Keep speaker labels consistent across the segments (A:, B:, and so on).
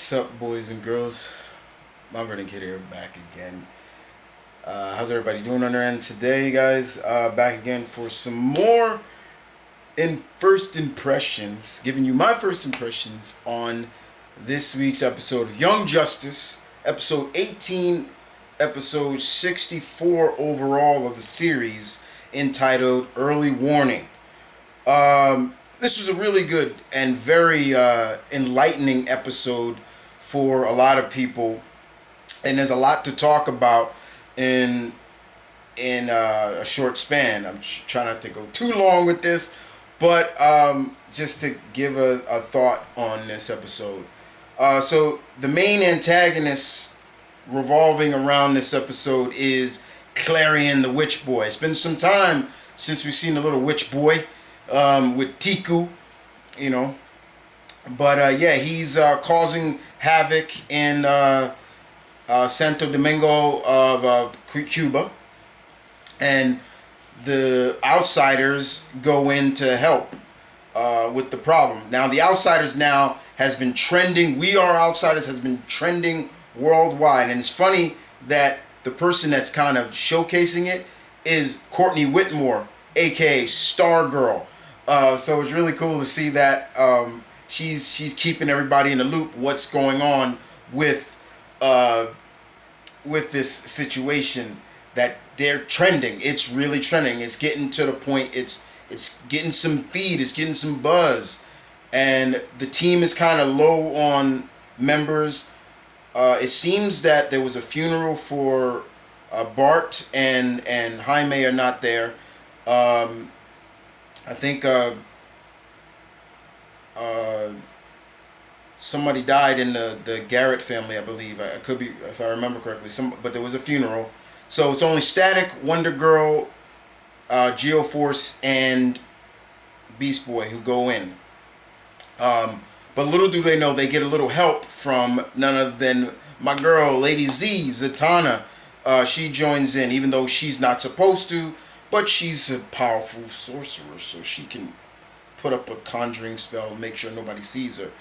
A: What's up, boys and girls? M.V.K here, back again. How's everybody doing on their end today, guys? Back again for some more first impressions, giving you my first impressions on this week's episode of Young Justice, episode 18, episode 64 overall of the series, entitled Early Warning. This was a really good and very enlightening episode for a lot of people, and there's a lot to talk about in a short span. I'm trying not to go too long with this, but just to give a thought on this episode. So the main antagonist revolving around this episode is Clarion the Witch Boy. It's been some time since we've seen the little witch boy with Tiku, you know. But yeah, he's causing havoc in Santo Domingo of Cuba, and the outsiders go in to help with the problem. Now, the outsiders now has been trending. We Are Outsiders has been trending worldwide, and it's funny that the person that's kind of showcasing it is Courtney Whitmore, aka Stargirl. So it's really cool to see that she's keeping everybody in the loop. What's going on with this situation that they're trending? It's really trending. It's getting to the point. It's getting some feed. It's getting some buzz, and the team is kind of low on members. It seems that there was a funeral for Bart and Jaime are not there. I think somebody died in the Garrett family, I believe. I could be, if I remember correctly. But there was a funeral. So it's only Static, Wonder Girl, Geoforce, and Beast Boy who go in. But little do they know, they get a little help from none other than my girl, Lady Z, Zatanna. She joins in, even though she's not supposed to. But she's a powerful sorcerer, so she can put up a conjuring spell and make sure nobody sees her.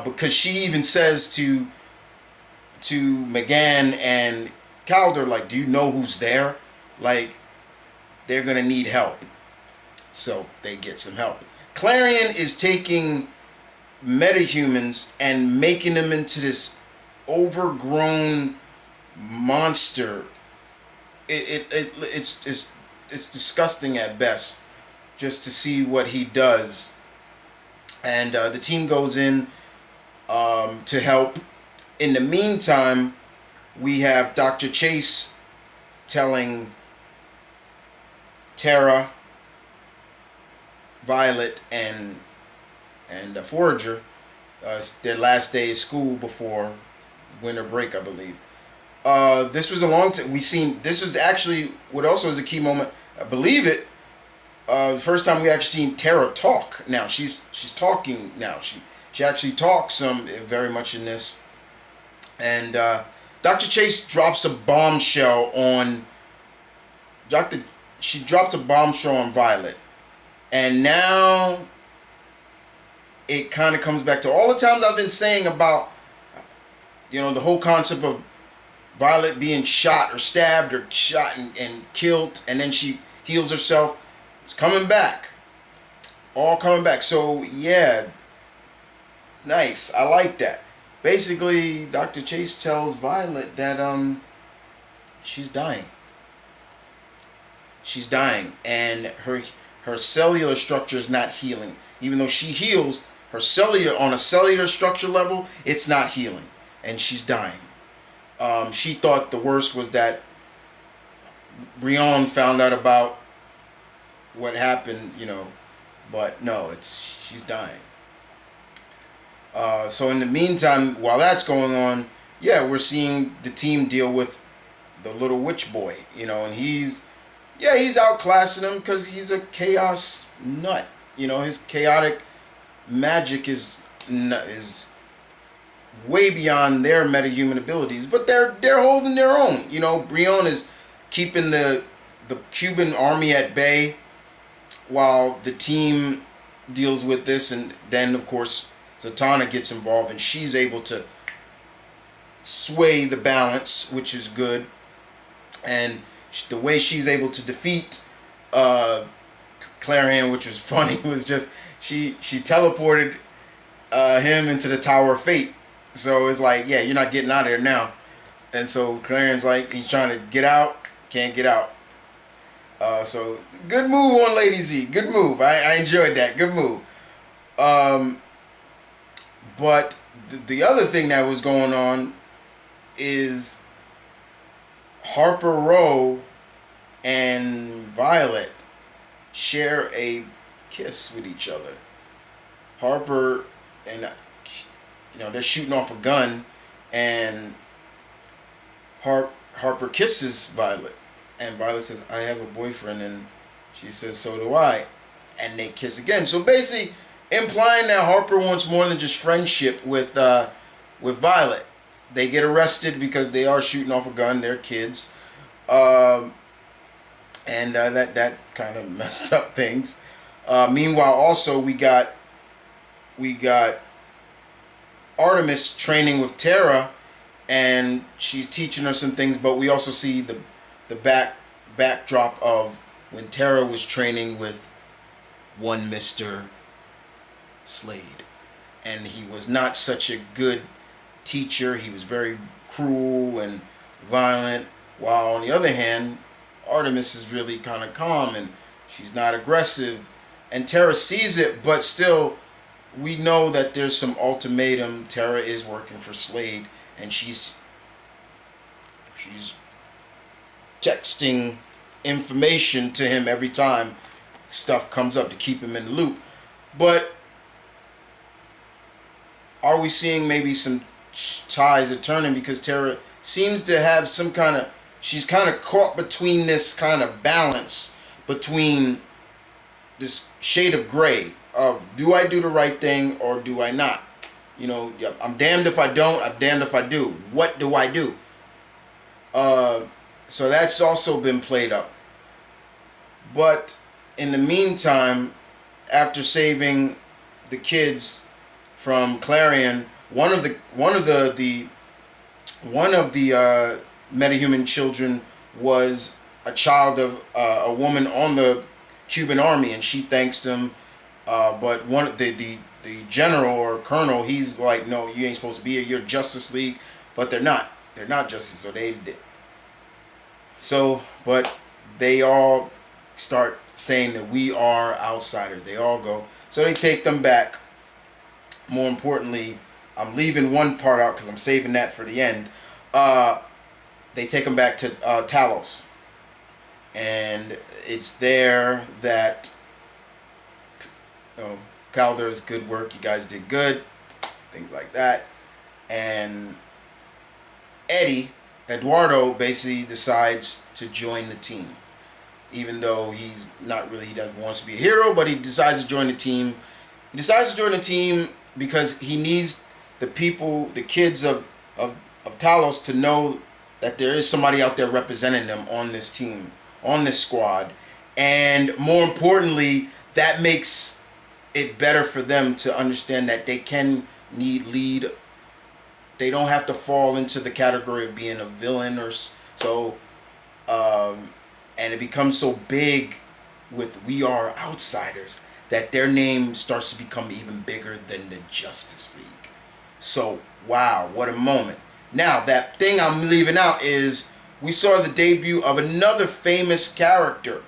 A: Because she even says to McGann and Calder, like, do you know who's there? Like, they're going to need help. So they get some help. Clarion is taking metahumans and making them into this overgrown monster. It's disgusting at best, just to see what he does. And the team goes in to help. In the meantime, we have Dr. Chase telling Tara, Violet, and Forager their last day of school before winter break, I believe. This was a long time. This was actually what also is a key moment. I believe it. The first time we actually seen Tara talk. Now she's talking now. She actually talks very much in this. And Dr. Chase drops a bombshell on She drops a bombshell on Violet, and now it kind of comes back to all the times I've been saying about, you know, the whole concept of Violet being shot or stabbed or shot and killed, and then she heals herself. It's coming back. All coming back. So, yeah. Nice. I like that. Basically, Dr. Chase tells Violet that she's dying. She's dying. And her cellular structure is not healing. Even though she heals, on a cellular structure level, it's not healing. And she's dying. She thought the worst was that Brion found out about what happened, you know, but no, she's dying. So in the meantime, while that's going on, yeah, we're seeing the team deal with the little witch boy, you know, and he's outclassing him because he's a chaos nut. You know, his chaotic magic is way beyond their metahuman abilities, but they're holding their own. You know, Brion is keeping the Cuban army at bay while the team deals with this, and then of course Zatanna gets involved, and she's able to sway the balance, which is good. And the way she's able to defeat Clarion, which was funny, was just she teleported him into the Tower of Fate. So it's like, yeah, you're not getting out of there now. And so Clarion's like, he's trying to get out, can't get out. So good move on Lady Z. Good move. I enjoyed that. Good move. But the other thing that was going on is Harper Row and Violet share a kiss with each other. Harper and they're shooting off a gun, and Harper kisses Violet, and Violet says, "I have a boyfriend," and she says, "So do I," and they kiss again. So basically, implying that Harper wants more than just friendship with Violet. They get arrested because they are shooting off a gun. They're kids, and that kind of messed up things. Meanwhile, also we got Artemis training with Terra, and she's teaching her some things. But we also see the backdrop of when Terra was training with one Mr. Slade, and he was not such a good teacher. He was very cruel and violent, while on the other hand, Artemis is really kind of calm and she's not aggressive, and Terra sees it, but still we know that there's some ultimatum. Terra is working for Slade, and she's texting information to him every time stuff comes up to keep him in the loop. But are we seeing maybe some ties are turning, because Terra seems to have some kind of, she's kind of caught between this kind of balance between this shade of gray of, do I do the right thing or do I not? I'm damned if I don't, I'm damned if I do. What do I do? So that's also been played up. But in the meantime, after saving the kids from Clarion, one of the metahuman children was a child of a woman on the Cuban army, and she thanks them. But the general or colonel, he's like, no, you ain't supposed to be here. You're Justice League, but they're not. They're not Justice, so they did. So, but they all start saying that we are outsiders. They all go. So they take them back. More importantly, I'm leaving one part out because I'm saving that for the end. They take them back to Talos. And it's there that Calder's good work. You guys did good. Things like that. And Eduardo basically decides to join the team. Even though he's not really, he doesn't want to be a hero, but he decides to join the team. He decides to join the team because he needs the people, the kids of Talos, to know that there is somebody out there representing them on this team, on this squad. And more importantly, that makes it better for them to understand that they can lead. They don't have to fall into the category of being a villain or so. And it becomes so big with We Are Outsiders that their name starts to become even bigger than the Justice League. So, wow, what a moment. Now, that thing I'm leaving out is we saw the debut of another famous character.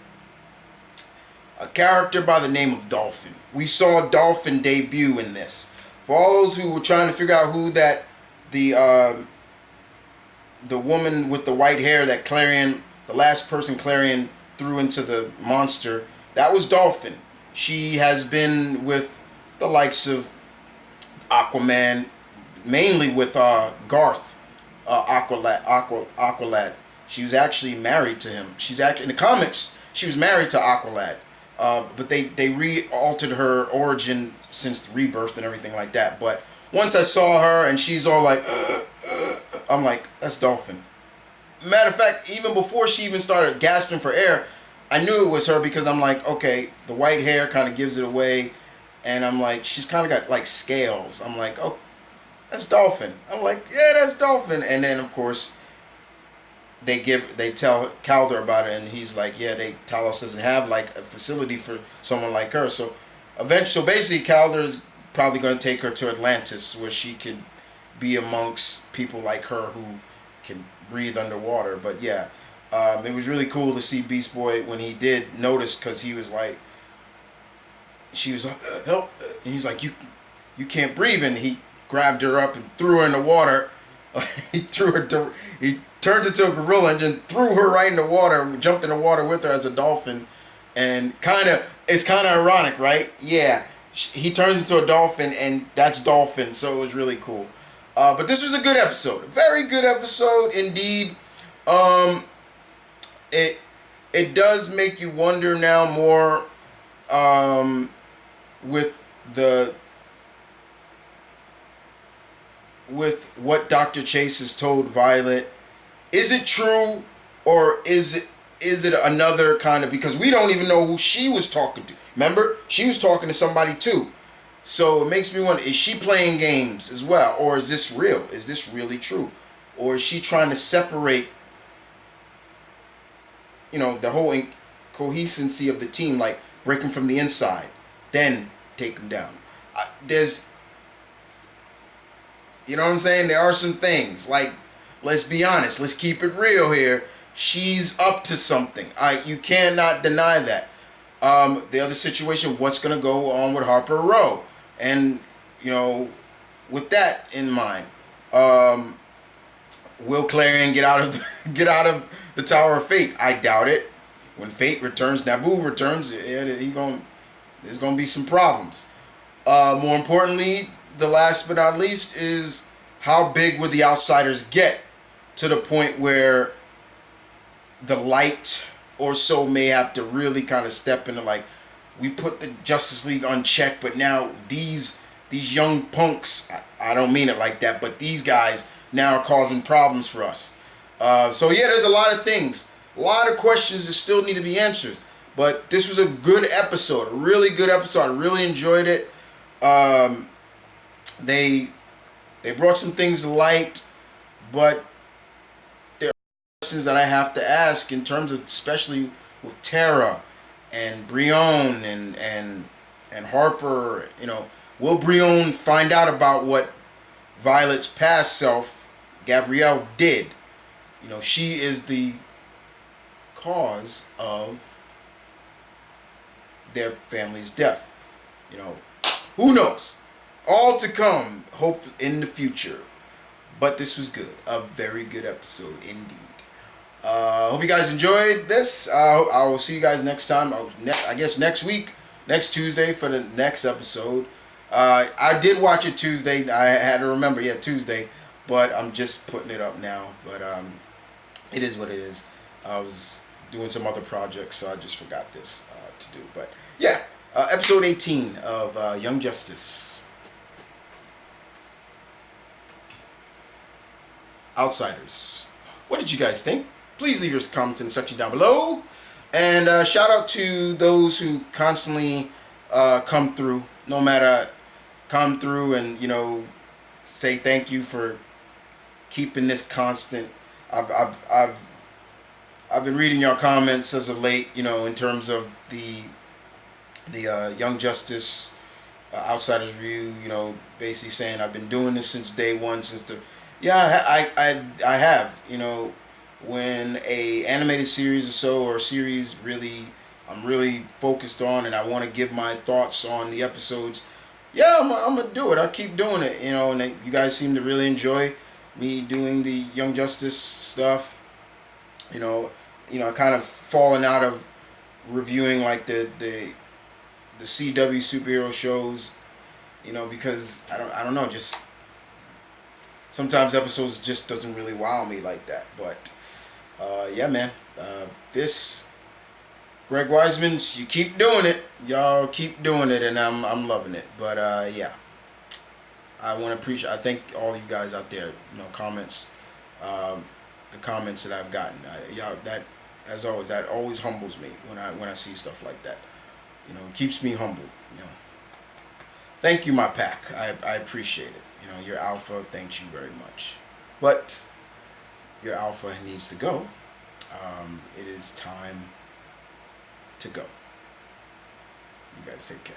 A: A character by the name of Dolphin. We saw Dolphin debut in this. For all those who were trying to figure out who that, the woman with the white hair that Clarion, the last person Clarion threw into the monster, that was Dolphin. She has been with the likes of Aquaman, mainly with Garth, Aqualad. She was actually married to him. She's actually in the comics. She was married to Aqualad, but they re-altered her origin since the rebirth and everything like that. But once I saw her and she's all like, I'm like, that's Dolphin. Matter of fact, even before she even started gasping for air, I knew it was her, because I'm like, okay, the white hair kind of gives it away, and I'm like, she's kind of got like scales. I'm like, oh, that's Dolphin. I'm like, yeah, that's Dolphin. And then of course they tell Calder about it, and he's like, yeah, Talos doesn't have like a facility for someone like her. So eventually, so basically, Calder's probably going to take her to Atlantis, where she can be amongst people like her who can breathe underwater. But yeah, it was really cool to see Beast Boy when he did notice, because he was like, she was like, help, and he's like, you can't breathe, and he grabbed her up and threw her in the water. He turned into a gorilla and then threw her right in the water, jumped in the water with her as a dolphin, and it's kind of ironic, right? Yeah, he turns into a dolphin, and that's Dolphin, so it was really cool. But this was a good episode, a very good episode indeed. Um, it it does make you wonder now more, with the with what Dr. Chase has told Violet. Is it true, or is it another kind of, because we don't even know who she was talking to. Remember, she was talking to somebody too. So it makes me wonder, is she playing games as well, or is this real? Is this really true? Or is she trying to separate, the whole coherency of the team, like break them from the inside, then take them down? There's, you know what I'm saying? There are some things, like, let's be honest, let's keep it real here. She's up to something. You cannot deny that. The other situation, what's going to go on with Harper Row? And, with that in mind, will Clarion get out of the Tower of Fate? I doubt it. When Fate returns, Naboo returns, there's going to be some problems. More importantly, the last but not least is, how big would the Outsiders get to the point where the light or so may have to really kind of step into, like, we put the Justice League on check, but now these young punks, I don't mean it like that, but these guys now are causing problems for us. So yeah, there's a lot of things, a lot of questions that still need to be answered. But this was a good episode, a really good episode. I really enjoyed it. They brought some things to light, but there are questions that I have to ask in terms of, especially with Tara and Brion and Harper. Will Brion find out about what Violet's past self, Gabrielle, did? She is the cause of their family's death. Who knows? All to come, hope in the future. But this was good. A very good episode indeed. Hope you guys enjoyed this. I will see you guys next time. I guess next week, next Tuesday, for the next episode. I did watch it Tuesday. I had to remember, Tuesday. But I'm just putting it up now. But it is what it is. I was doing some other projects, so I just forgot this to do. But yeah, episode 18 of Young Justice. Outsiders. What did you guys think? Please leave your comments in the section down below. And shout out to those who constantly come through, come through and, say thank you for keeping this constant. I've been reading your comments as of late, in terms of the Young Justice Outsiders review, basically saying I've been doing this since day one, I have. When a animated series or series I'm really focused on, and I want to give my thoughts on the episodes. Yeah, I'm gonna do it. I'll keep doing it. And you guys seem to really enjoy me doing the Young Justice stuff. Kind of falling out of reviewing like the CW superhero shows. Because I don't know, just sometimes episodes just doesn't really wow me like that. But yeah, man, this Greg Wiseman, you keep doing it. Y'all keep doing it, and I'm loving it. But yeah, I want to appreciate. I thank all you guys out there. Comments, the comments that I've gotten. Y'all, that, as always, that always humbles me when I see stuff like that. It keeps me humble. thank you, my pack. I appreciate it. You know, your alpha thanks you very much. But your alpha needs to go. It is time to go. You guys take care.